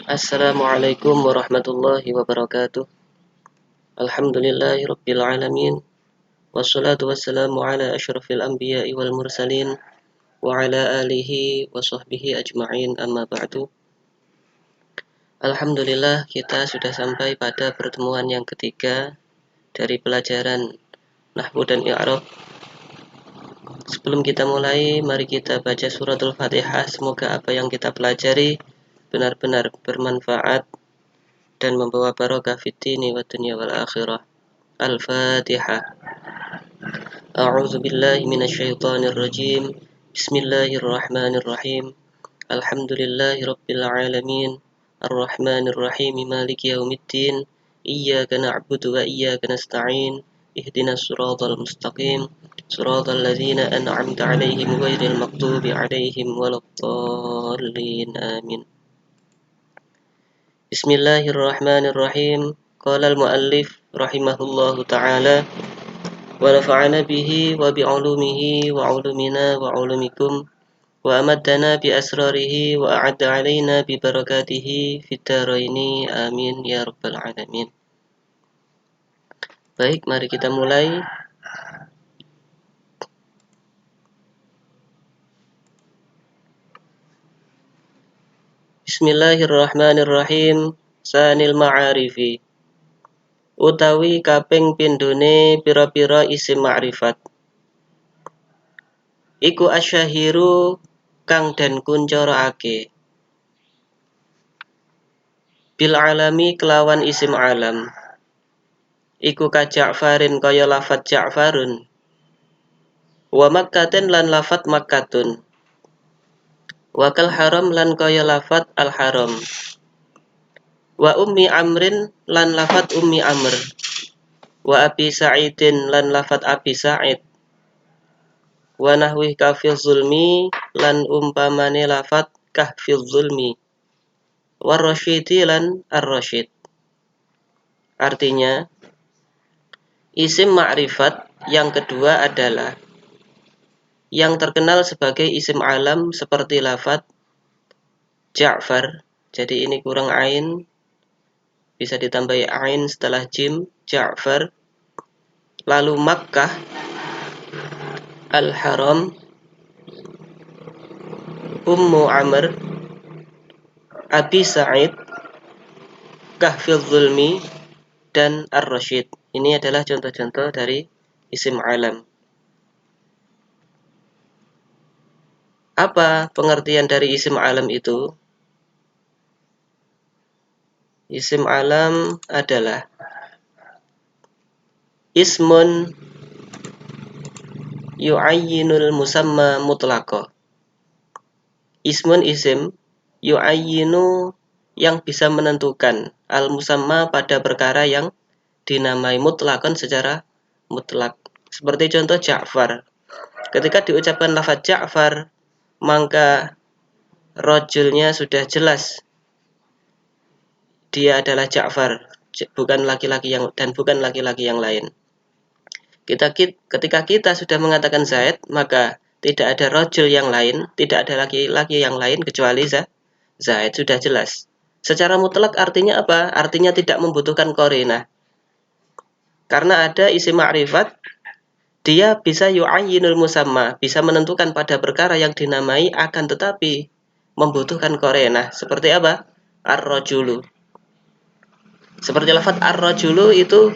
Assalamualaikum warahmatullahi wabarakatuh. Alhamdulillahirabbil alamin. Wassalatu wassalamu ala asyrafil anbiya'i wal mursalin wa ala alihi wa sahbihi ajma'in, amma ba'du. Alhamdulillah, kita sudah sampai pada pertemuan yang ketiga dari pelajaran Nahwu dan I'rab. Sebelum kita mulai, mari kita baca suratul Fatihah. Semoga apa yang kita pelajari benar-benar bermanfaat dan membawa barokah fid dini wa dunya wal akhirah. Al-Fatihah. A'udzu billahi minasyaitonir rajim. Bismillahirrahmanirrahim. Alhamdulillahirabbil alamin. Arrahmanir rahim. Maliki yaumiddin. Iyyaka na'budu wa iyyaka nasta'in. Ihdinas siratal mustaqim. Siratal ladzina an'amta 'alaihim ghairil maghdubi 'alaihim waladdallin. Amin. Bismillahirrahmanirrahim. Qala al-muallif rahimahullahu ta'ala wa nafa'ana bihi wa bi'ulumihi wa 'ulumina wa 'ulumikum wa amaddana bi asrarihi wa a'adda 'alaina bi barakatihi fid dharaini. Amin ya rabbal alamin. Baik, mari kita mulai. Bismillahirrahmanirrahim. Sanil ma'arifi, utawi kaping pindhone pira-pira isim ma'rifat. Iku asyahiru kang den kuncarake. Bil alami kelawan isim alam. Iku ka Ja'farin kaya lafat Ja'farun. Wa Makkatin lan lafat Makkatun. Wa kal haram lan kaya lafat al haram. Wa ummi amrin lan lafat ummi amr. Wa abi sa'idin lan lafat abi sa'id. Wa nahwi kafil zulmi lan umpamane lafat kahfil zulmi. Wa rasyidi lan ar-rasyid. Artinya, isim ma'rifat yang kedua adalah yang terkenal sebagai isim alam seperti lafat Ja'far. Jadi ini kurang ain, bisa ditambahi ain setelah jim, Ja'far. Lalu Makkah, Al-Haram, Ummu Amr, Abi Sa'id, Kahfil Zulmi, dan Ar-Rasyid. Ini adalah contoh-contoh dari isim alam. Apa pengertian dari isim alam itu? Isim alam adalah ismun yu'ayyinul musamma mutlaqo. Ismun isim yu'ayyinu yang bisa menentukan al-musamma pada perkara yang dinamai mutlakon secara mutlak. Seperti contoh Ja'far. Ketika diucapkan lafaz Ja'far, maka rojulnya sudah jelas. Dia adalah Ja'far, bukan laki-laki yang lain. Ketika kita sudah mengatakan Zaid, maka tidak ada rojul yang lain, tidak ada laki-laki yang lain kecuali Zaid, sudah jelas. Secara mutlak artinya apa? Artinya tidak membutuhkan qarinah. Karena ada isim ma'rifat, dia bisa yu'ayyinul musamma, bisa menentukan pada perkara yang dinamai, akan tetapi membutuhkan qarinah. Seperti apa? Ar-rajulu. Seperti lafaz ar-rajulu itu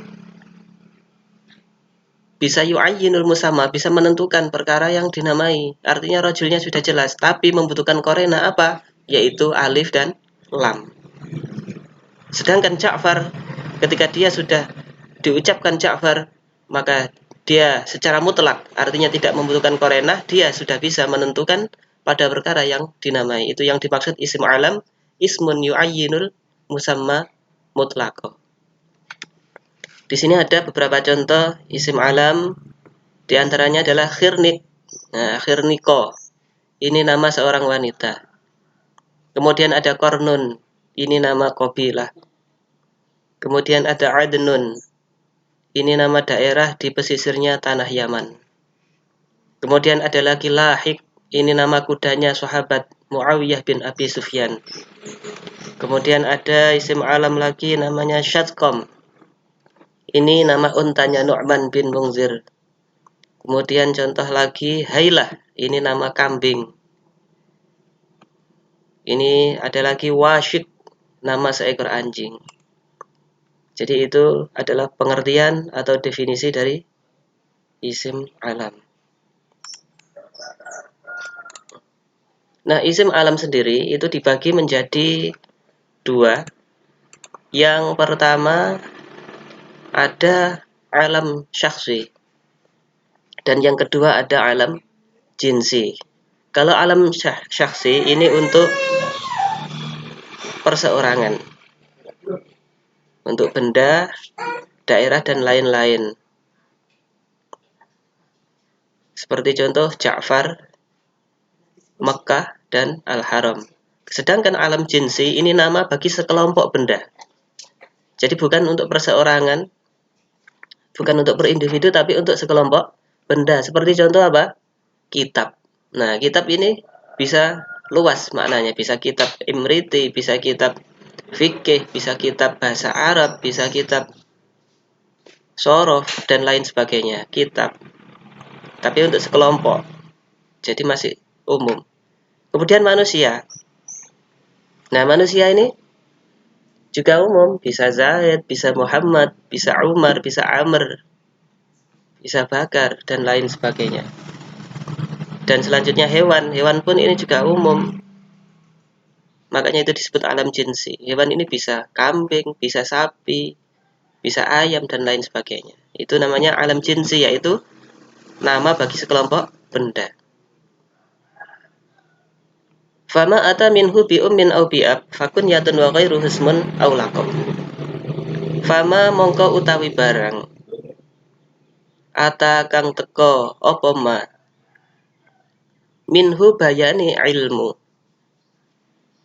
bisa yu'ayyinul musamma, bisa menentukan perkara yang dinamai. Artinya rajulnya sudah jelas, tapi membutuhkan qarinah apa? Yaitu alif dan lam. Sedangkan Ja'far, ketika dia sudah diucapkan Ja'far, maka dia secara mutlak, artinya tidak membutuhkan qarinah, dia sudah bisa menentukan pada perkara yang dinamai. Itu yang dimaksud isim alam, ismun yu'ayyinul musamma mutlaqo. Di sini ada beberapa contoh isim alam, di antaranya adalah khirnik. Nah, khirniko, ini nama seorang wanita. Kemudian ada kornun, ini nama qabilah. Kemudian ada adnun, ini nama daerah di pesisirnya tanah Yaman. Kemudian ada lagi lahik, ini nama kudanya sahabat Muawiyah bin Abi Sufyan. Kemudian ada isim alam lagi namanya Syatkom. Ini nama untanya Nu'man bin Munzir. Kemudian contoh lagi Hailah. Ini nama kambing. Ini ada lagi Wasyik. Nama seekor anjing. Jadi itu adalah pengertian atau definisi dari isim alam. Nah, isim alam sendiri itu dibagi menjadi dua. Yang pertama ada alam syakhsi dan yang kedua ada alam jinsi. Kalau alam syakhsi ini untuk perseorangan, untuk benda, daerah dan lain-lain. Seperti contoh Ja'far, Mekah dan Al-Haram. Sedangkan alam jinsi ini nama bagi sekelompok benda. Jadi bukan untuk perseorangan, bukan untuk per individu, tapi untuk sekelompok benda. Seperti contoh apa? Kitab. Nah, kitab ini bisa luas maknanya. Bisa kitab Imriti, bisa kitab fikih, bisa kitab bahasa Arab, bisa kitab sorof, dan lain sebagainya. Kitab. Tapi untuk sekelompok. Jadi masih umum. Kemudian manusia. Nah, manusia ini juga umum, bisa Zaid, bisa Muhammad, bisa Umar, bisa Amr, bisa Bakar, dan lain sebagainya. Dan selanjutnya hewan, hewan pun ini juga umum. Makanya itu disebut alam jinsi. Hewan ini bisa kambing, bisa sapi, bisa ayam, dan lain sebagainya. Itu namanya alam jinsi, yaitu nama bagi sekelompok benda. Fama ata minhu bi ummin au bi ab fakun yatun wa ghairu husmun au laqab. Fama mongko utawi barang ata kang teko apa ma minhu bayani ilmu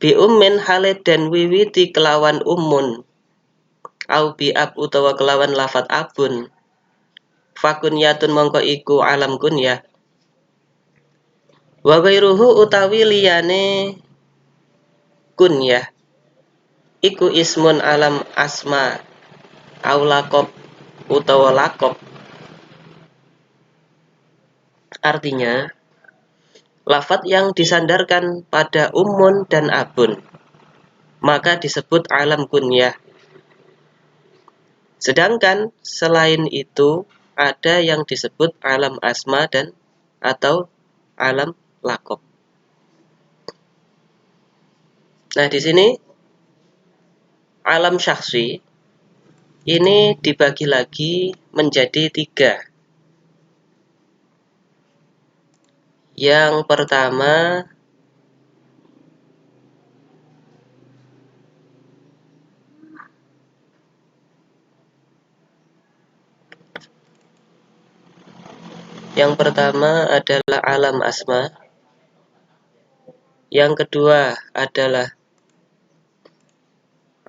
bi ummin hale den wiwiti kelawan umun au bi ab utawa kelawan lafat abun fakun yatun mongko iku alam kunyah wa ghairuhu utawi liyane kunyah iku ismun alam asma au laqab utawa laqab. Artinya lafat yang disandarkan pada umun dan abun maka disebut alam kunyah. Sedangkan selain itu ada yang disebut alam asma dan atau alam laqab. Nah, di sini alam syakhsi ini dibagi lagi menjadi tiga. Yang pertama adalah alam asma. Yang kedua adalah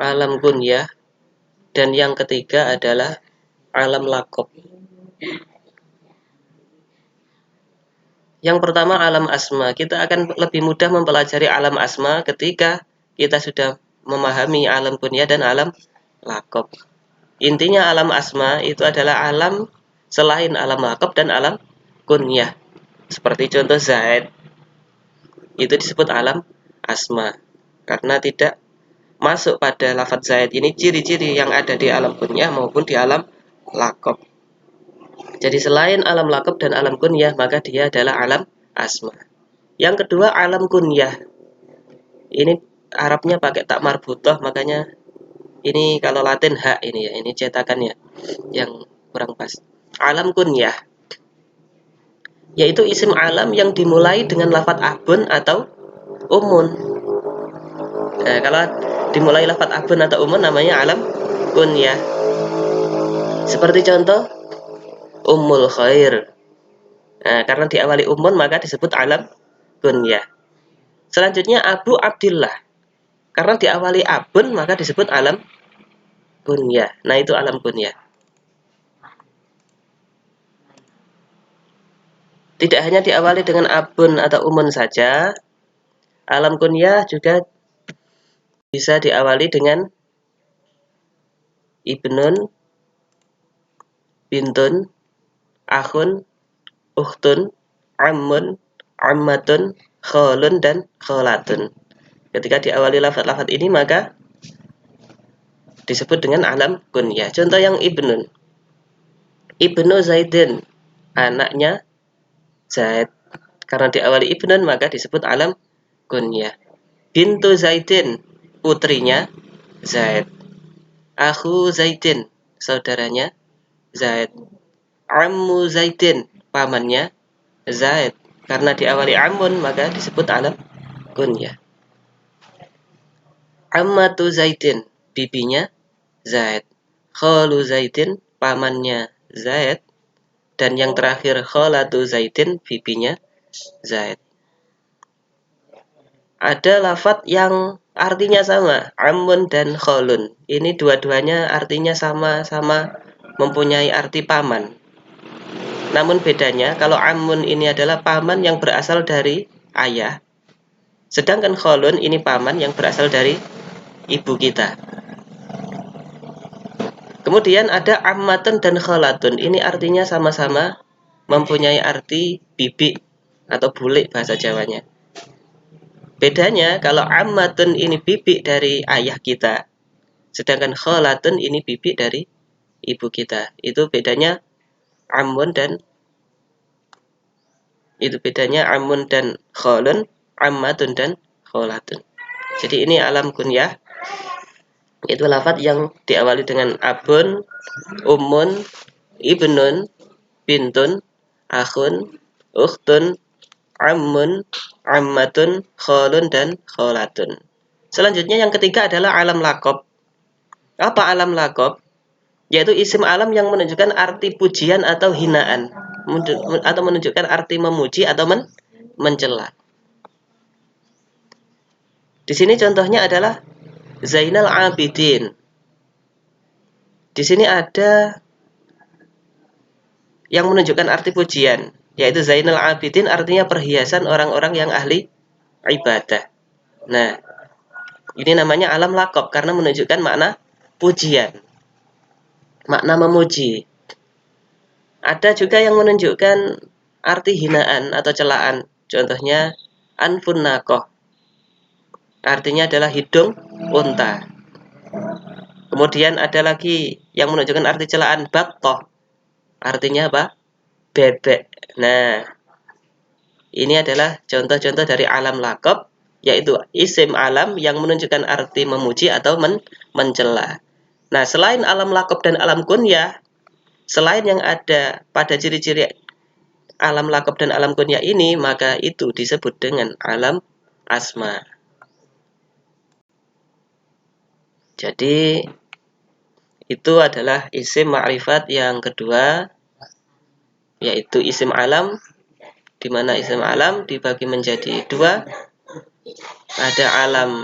alam kunyah. Dan yang ketiga adalah alam laqab. Yang pertama alam asma. Kita akan lebih mudah mempelajari alam asma ketika kita sudah memahami alam kunyah dan alam laqab. Intinya alam asma itu adalah alam selain alam laqab dan alam kunyah. Seperti contoh Zaid. Itu disebut alam asma. Karena tidak masuk pada lafaz Zaid ini ciri-ciri yang ada di alam kunyah maupun di alam laqab. Jadi selain alam laqab dan alam kunyah maka dia adalah alam asma. Yang kedua alam kunyah. Ini Arabnya pakai tak marbutoh makanya ini kalau Latin hak ini ya, ini cetakannya yang kurang pas. Alam kunyah yaitu isim alam yang dimulai dengan lafaz abun atau umun. Nah, kalau dimulai lafaz abun atau umun namanya alam kunyah. Seperti contoh Ummul Khair. Nah, karena diawali umun maka disebut alam kunyah. Selanjutnya Abu Abdillah. Karena diawali abun maka disebut alam kunyah. Nah, itu alam kunyah. Tidak hanya diawali dengan abun atau umun saja, alam kunyah juga bisa diawali dengan ibnun, bintun, akhun, ukhtun, ammun, ammatun, kholun, dan kholatun. Ketika diawali lafaz-lafaz ini maka disebut dengan alam kunyah. Contoh yang ibnun. Ibnu Zaidin, anaknya Zaid. Karena diawali ibnun maka disebut alam kunyah. Bintu Zaidin, putrinya Zaid. Akhu Zaidin, saudaranya Zaid. Ammu Zaidin, pamannya Zaid. Karena diawali amun maka disebut alam kunyah. Ammatu Zaidin, bibinya Zaid. Khalu Zaidin, pamannya Zaid. Dan yang terakhir kholatu Zaidin, bibinya Zaid. Ada lafadz yang artinya sama, ammun dan kholun. Ini dua-duanya artinya sama-sama mempunyai arti paman. Namun bedanya kalau ammun ini adalah paman yang berasal dari ayah. Sedangkan kholun ini paman yang berasal dari ibu kita. Kemudian ada ammatun dan kholatun. Ini artinya sama-sama mempunyai arti bibi atau bulik bahasa Jawanya. Bedanya kalau ammatun ini bibi dari ayah kita, sedangkan kholatun ini bibi dari ibu kita. Itu bedanya ammun dan kholun, ammatun dan kholatun. Jadi ini alam kunyah. Itu lafadz yang diawali dengan abun, ummun, ibnun, bintun, akhun, ukhtun, ammun, ammatun, kholun, dan kholatun. Selanjutnya yang ketiga adalah alam lakob. Apa alam lakob? Yaitu isim alam yang menunjukkan arti pujian atau hinaan, atau menunjukkan arti memuji atau mencela. Di sini contohnya adalah Zainal Abidin. Di sini ada yang menunjukkan arti pujian, yaitu Zainal Abidin artinya perhiasan orang-orang yang ahli ibadah. Nah, ini namanya alam lakob karena menunjukkan makna pujian, makna memuji. Ada juga yang menunjukkan arti hinaan atau celaan. Contohnya anfun nakoh, artinya adalah hidung unta. Kemudian ada lagi yang menunjukkan arti celaan baktoh, artinya apa? Bebek. Nah, ini adalah contoh-contoh dari alam lakob, yaitu isim alam yang menunjukkan arti memuji atau mencela. Nah, selain alam lakob dan alam kunyah, selain yang ada pada ciri-ciri alam lakob dan alam kunyah ini, maka itu disebut dengan alam asma. Jadi itu adalah isim ma'rifat yang kedua, yaitu isim alam, di mana isim alam dibagi menjadi dua. Ada alam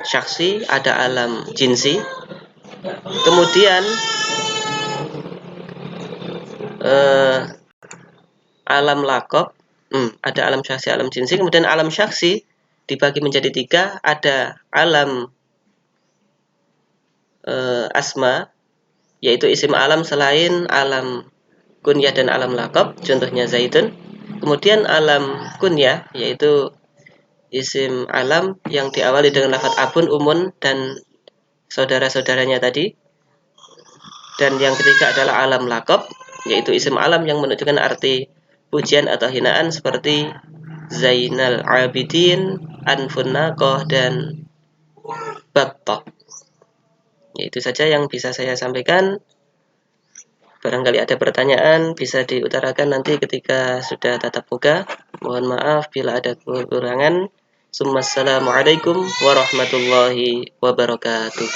syaksi, ada alam jinsi. Kemudian alam lakob, ada alam syaksi, alam jinsi. Kemudian alam syaksi dibagi menjadi tiga. Ada alam asma, yaitu isim alam selain alam kunyah dan alam lakob, contohnya Zaidun. Kemudian alam kunyah, yaitu isim alam yang diawali dengan lafadz abun, umun, dan saudara-saudaranya tadi. Dan yang ketiga adalah alam lakob, yaitu isim alam yang menunjukkan arti pujian atau hinaan seperti Zainal Abidin, Anfun Nakoh, dan Baktoh. Itu saja yang bisa saya sampaikan. Barangkali ada pertanyaan bisa diutarakan nanti ketika sudah tatap muka. Mohon maaf bila ada kekurangan. Assalamualaikum warahmatullahi wabarakatuh.